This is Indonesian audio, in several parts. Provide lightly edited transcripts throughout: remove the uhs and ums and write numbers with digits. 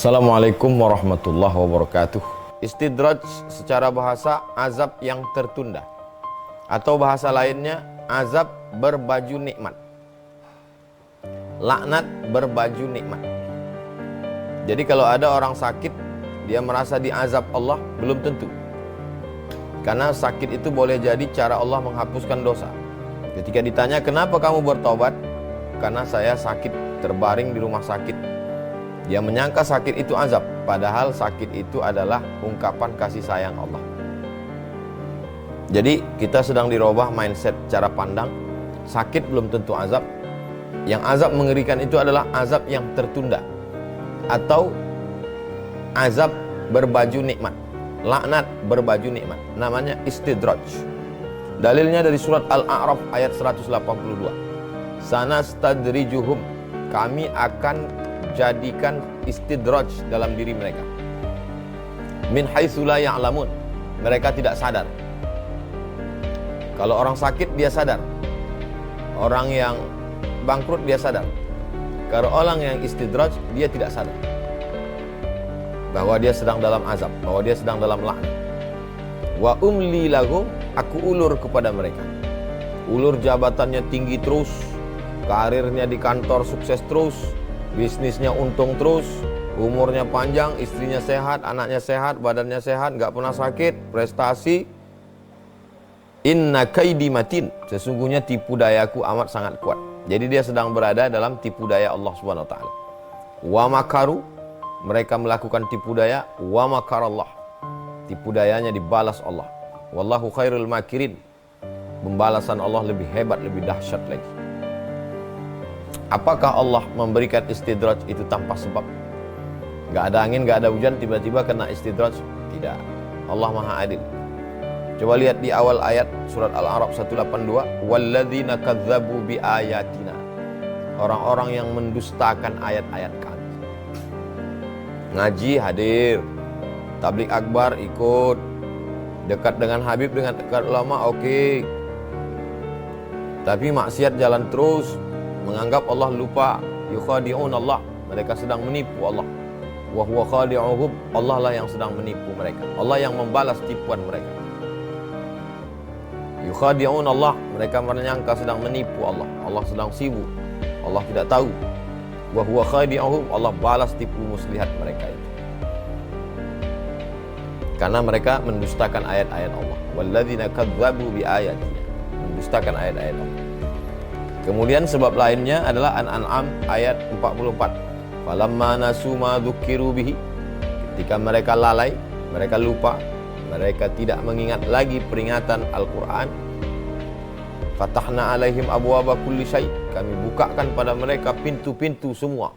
Assalamualaikum warahmatullahi wabarakatuh. Istidraj secara bahasa azab yang tertunda, atau bahasa lainnya azab berbaju nikmat, laknat berbaju nikmat. Jadi kalau ada orang sakit, dia merasa diazab Allah, belum tentu. Karena sakit itu boleh jadi cara Allah menghapuskan dosa. Ketika ditanya, kenapa kamu bertobat? Karena saya sakit, terbaring di rumah sakit. Dia menyangka sakit itu azab, padahal sakit itu adalah ungkapan kasih sayang Allah. Jadi kita sedang dirubah mindset cara pandang. Sakit belum tentu azab. Yang azab mengerikan itu adalah azab yang tertunda, atau azab berbaju nikmat, laknat berbaju nikmat. Namanya istidraj. Dalilnya dari surat Al-A'raf ayat 182. Sanastadrijuhum, kami akan jadikan istidraj dalam diri mereka. Min haitsu la ya'lamun, mereka tidak sadar. Kalau orang sakit dia sadar, orang yang bangkrut dia sadar. Kalau orang yang istidraj dia tidak sadar bahwa dia sedang dalam azab, bahwa dia sedang dalam laknat. Wa umli lahum, aku ulur kepada mereka. Ulur jabatannya tinggi terus, karirnya di kantor sukses terus, bisnisnya untung terus, umurnya panjang, istrinya sehat, anaknya sehat, badannya sehat, gak pernah sakit, prestasi. Inna kaidi matin, sesungguhnya tipu dayaku amat sangat kuat. Jadi dia sedang berada dalam tipu daya Allah Subhanahu wa taala. Wa makaru, mereka melakukan tipu daya, wa makarallah, tipu dayanya dibalas Allah. Wallahu khairul makirin, pembalasan Allah lebih hebat, lebih dahsyat lagi. Apakah Allah memberikan istidraj itu tanpa sebab? Gak ada angin, gak ada hujan, tiba-tiba kena istidraj? Tidak. Allah Maha Adil. Coba lihat di awal ayat surat Al-A'raf 182. Walladzina kadzabu bi ayatina, orang-orang yang mendustakan ayat-ayat kami. Ngaji hadir, tabligh akbar ikut, dekat dengan Habib, dengan dekat ulama oke. Tapi maksiat jalan terus, menganggap Allah lupa. Yukhadi'un Allah, mereka sedang menipu Allah. Wa huwa khadi'uhum, Allah lah yang sedang menipu mereka. Allah yang membalas tipuan mereka. Yukhadi'un Allah, mereka menyangka sedang menipu Allah. Allah sedang sibuk, Allah tidak tahu. Wa huwa khadi'uhum, Allah balas tipu muslihat mereka itu. Karena mereka mendustakan ayat-ayat Allah. Walladzina kadzabu bi ayatina, mendustakan ayat-ayat Allah. Kemudian sebab lainnya adalah An-An'am ayat 44. Falamma nasu ma dzukiru bihi, ketika mereka lalai, mereka lupa, mereka tidak mengingat lagi peringatan Al-Quran. Fatahna alaihim abwaaba kulli syai, kami bukakan pada mereka pintu-pintu semua.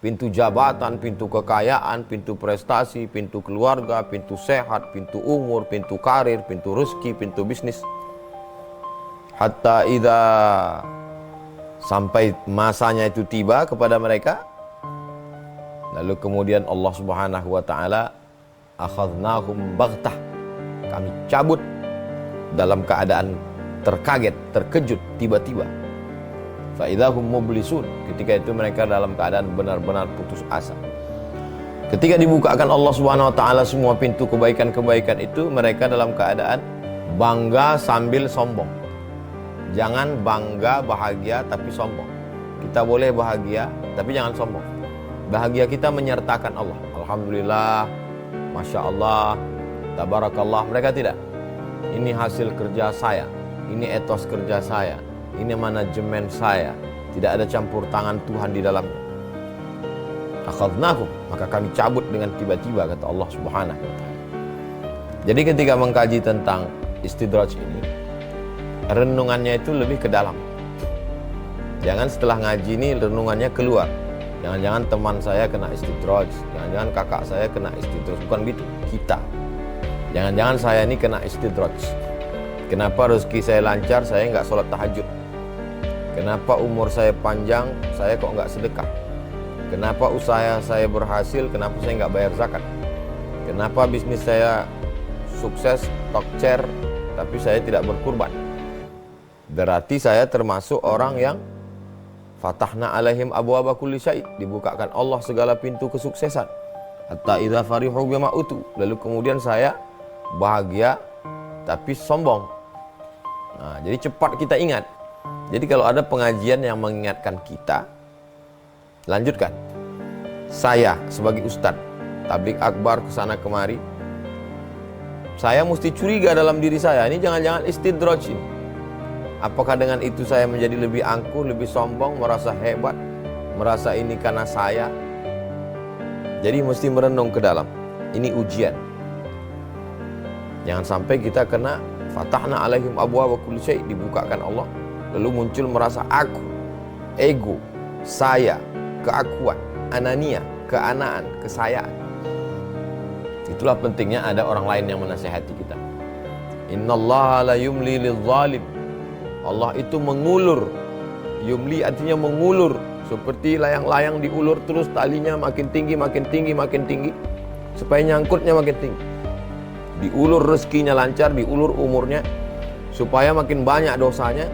Pintu jabatan, pintu kekayaan, pintu prestasi, pintu keluarga, pintu sehat, pintu umur, pintu karir, pintu rezeki, pintu bisnis. Hatta idza, sampai masanya itu tiba kepada mereka, lalu kemudian Allah Subhanahu wa taala akhadnahum baghtah, kami cabut dalam keadaan terkaget, terkejut, tiba-tiba. Fa idzahum mublisun, ketika itu mereka dalam keadaan benar-benar putus asa. Ketika dibukakan Allah Subhanahu wa taala semua pintu kebaikan-kebaikan itu, mereka dalam keadaan bangga sambil sombong. Jangan bangga, bahagia, tapi sombong. Kita boleh bahagia, tapi jangan sombong. Bahagia kita menyertakan Allah. Alhamdulillah, Masya Allah, Tabarakallah. Mereka tidak. Ini hasil kerja saya, ini etos kerja saya, ini manajemen saya. Tidak ada campur tangan Tuhan di dalamnya. Akhadnahum, maka kami cabut dengan tiba-tiba, kata Allah Subhanahu wa taala. Jadi ketika mengkaji tentang istidraj ini, renungannya itu lebih ke dalam. Jangan setelah ngaji ini renungannya keluar. Jangan-jangan teman saya kena istidraj, jangan-jangan kakak saya kena istidraj. Bukan gitu, kita. Jangan-jangan saya ini kena istidraj. Kenapa rezeki saya lancar, saya nggak sholat tahajud? Kenapa umur saya panjang, saya kok nggak sedekah? Kenapa usaha saya berhasil, kenapa saya nggak bayar zakat? Kenapa bisnis saya sukses, tokcer, tapi saya tidak berkurban? Berarti saya termasuk orang yang fatahna alaihim abwaaba kulli syai, dibukakan Allah segala pintu kesuksesan. Hatta idza farihu bima utu. Lalu kemudian saya bahagia tapi sombong. Nah, jadi cepat kita ingat. Jadi kalau ada pengajian yang mengingatkan kita, lanjutkan. Saya sebagai ustadz tabligh akbar kesana kemari, saya mesti curiga dalam diri saya, ini jangan-jangan istidraj ini. Apakah dengan itu saya menjadi lebih angkuh, lebih sombong, merasa hebat, merasa ini karena saya? Jadi mesti merenung ke dalam. Ini ujian. Jangan sampai kita kena fatahna alaihim abwaaba kulli syai', dibukakan Allah, lalu muncul merasa aku, ego, saya, keakuan, anania, keanaan, kesayaan. Itulah pentingnya ada orang lain yang menasihati kita. Innallaha la yumli lidh-dhalim. Allah itu mengulur. Yumli artinya mengulur, seperti layang-layang diulur terus talinya makin tinggi, makin tinggi, makin tinggi, supaya nyangkutnya makin tinggi. Diulur rezekinya lancar, diulur umurnya, supaya makin banyak dosanya,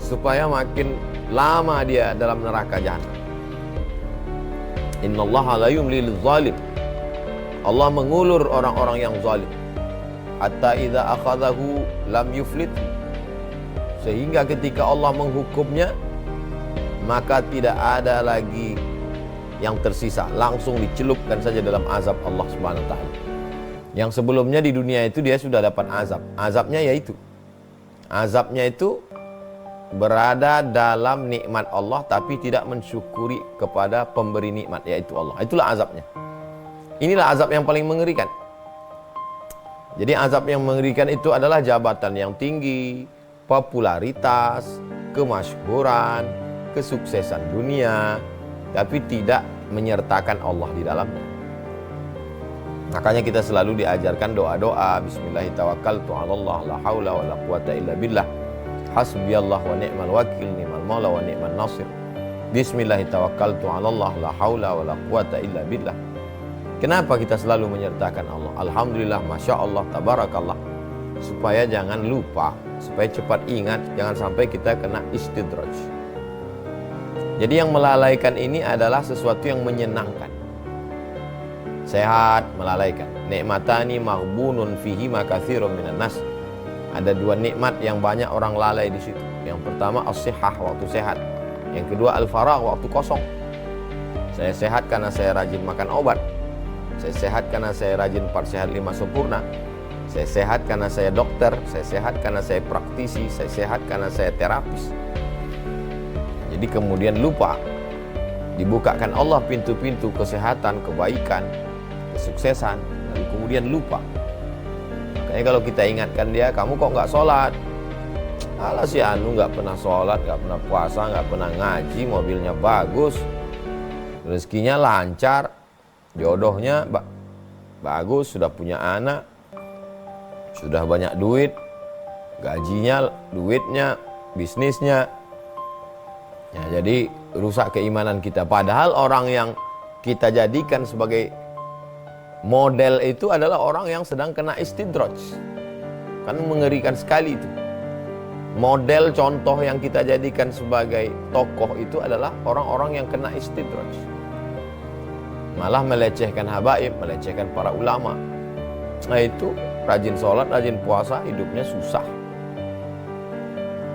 supaya makin lama dia dalam neraka jahanam. Innallaha la yumli lidh-dhalim. Allah mengulur orang-orang yang zalim. Hatta idza akhadhahu lam yuflit. Sehingga ketika Allah menghukumnya, maka tidak ada lagi yang tersisa, langsung dicelupkan saja dalam azab Allah Subhanahu wa taala. Yang sebelumnya di dunia itu dia sudah dapat azab. Azabnya itu berada dalam nikmat Allah tapi tidak mensyukuri kepada pemberi nikmat, yaitu Allah. Itulah azabnya. Inilah azab yang paling mengerikan. Jadi azab yang mengerikan itu adalah jabatan yang tinggi, popularitas, kemasyhuran, kesuksesan dunia, tapi tidak menyertakan Allah di dalamnya. Makanya kita selalu diajarkan doa-doa, bismillahirrahmanirrahim, la haula wala quwata illa billah, hasbiyallah wa ni'mal wakil, ni'mal maula wa ni'man nasir. Bismillahirrahmanirrahim, la haula wala quwata illa billah. Kenapa kita selalu menyertakan Allah? Alhamdulillah, Masya Allah, Tabarakallah. Supaya jangan lupa, supaya cepat ingat, jangan sampai kita kena istidraj. Jadi yang melalaikan ini adalah sesuatu yang menyenangkan. Sehat melalaikan. Nikmatani maghbunun fihi ma katsirun minan nas. Ada dua nikmat yang banyak orang lalai di situ. Yang pertama as-sihah, waktu sehat. Yang kedua al-faragh, waktu kosong. Saya sehat karena saya rajin makan obat. Saya sehat karena saya rajin 4 sehat 5 sempurna. Saya sehat karena saya dokter. Saya sehat karena saya praktisi. Saya sehat karena saya terapis. Jadi kemudian lupa. Dibukakan Allah pintu-pintu kesehatan, kebaikan, kesuksesan. Lalu kemudian lupa. Makanya kalau kita ingatkan dia, kamu kok nggak sholat? Alah si Anu nggak pernah sholat, nggak pernah puasa, nggak pernah ngaji, mobilnya bagus, rezekinya lancar, jodohnya bagus, sudah punya anak, sudah banyak duit, gajinya, duitnya, bisnisnya. Ya, jadi rusak keimanan kita. Padahal orang yang kita jadikan sebagai model itu adalah orang yang sedang kena istidraj. Kan mengerikan sekali itu. Model contoh yang kita jadikan sebagai tokoh itu adalah orang-orang yang kena istidraj. Malah melecehkan habaib, melecehkan para ulama. Nah itu rajin sholat, rajin puasa, hidupnya susah.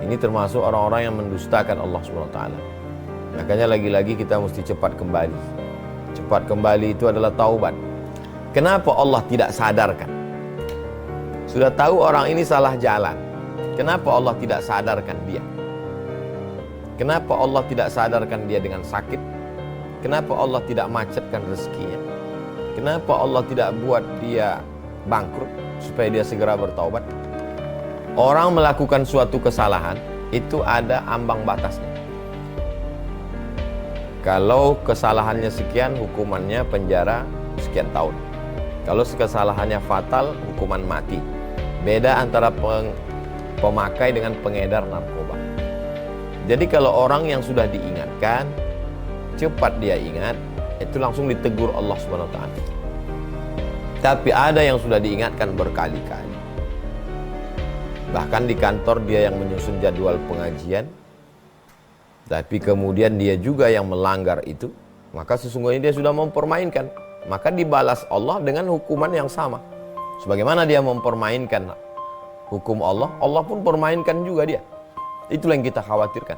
Ini termasuk orang-orang yang mendustakan Allah SWT. Makanya lagi-lagi kita mesti cepat kembali. Cepat kembali itu adalah taubat. Kenapa Allah tidak sadarkan? Sudah tahu orang ini salah jalan. Kenapa Allah tidak sadarkan dia? Kenapa Allah tidak sadarkan dia dengan sakit? Kenapa Allah tidak macetkan rezekinya? Kenapa Allah tidak buat dia bangkrut supaya dia segera bertaubat? Orang melakukan suatu kesalahan itu ada ambang batasnya. Kalau kesalahannya sekian, hukumannya penjara sekian tahun. Kalau kesalahannya fatal, hukuman mati. Beda antara pemakai dengan pengedar narkoba. Jadi kalau orang yang sudah diingatkan, cepat dia ingat, itu langsung ditegur Allah SWT. Tapi ada yang sudah diingatkan berkali-kali. Bahkan di kantor dia yang menyusun jadwal pengajian, tapi kemudian dia juga yang melanggar itu, maka sesungguhnya dia sudah mempermainkan. maka dibalas Allah dengan hukuman yang sama. Sebagaimana dia mempermainkan hukum Allah, Allah pun permainkan juga dia. Itulah yang kita khawatirkan.